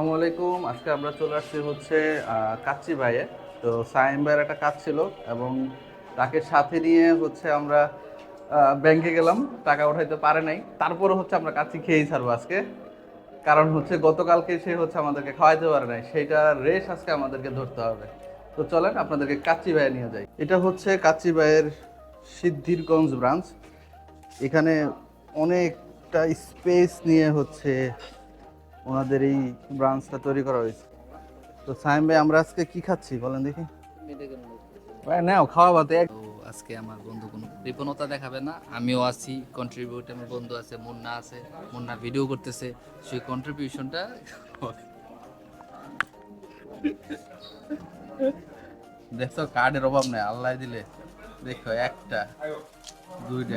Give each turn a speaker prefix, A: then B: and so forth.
A: আসসালামু আলাইকুম। আজকে আমরা চলে আসছি হচ্ছে কাচ্চি ভাইয়ে। তো সাইম ভাইয়ের একটা কাজ ছিল এবং তাকে সাথে নিয়ে হচ্ছে আমরা ব্যাংকে গেলাম। টাকা উঠাইতে পারে নাই, তারপরে হচ্ছে আমরা কাচ্চি খেয়েই ছাড়বো আজকে। কারণ হচ্ছে গতকালকে সে হচ্ছে আমাদেরকে খাওয়াইতে পারে নাই, সেইটা রেশ আজকে আমাদেরকে ধরতে হবে। তো চলেন আপনাদেরকে কাচ্চি ভাইয়ে নিয়ে যাই। এটা হচ্ছে কাচ্চি ভাইয়ের সিদ্ধিরগঞ্জ ব্রাঞ্চ। এখানে অনেকটা স্পেস নিয়ে হচ্ছে ওনাদের এই ব্রাঞ্চটা তৈরি করা হয়েছে। তো সাইম ভাই, আমরা আজকে কি খাচ্ছি বলেন দেখি। ভাই নাও, খাওয়া বাতে
B: তো আজকে আমার বন্ধু কোনো কৃপণতা দেখাবে না, আমিও আছি কন্ট্রিবিউট। আমার বন্ধু আছে, মুন্না আছে, মুন্না ভিডিও করতেছে, সেই কন্ট্রিবিউশনটা
A: দেখছো, কার্ডের অভাব নেই, আল্লাহ দিলে। দেখো, একটা দুইটা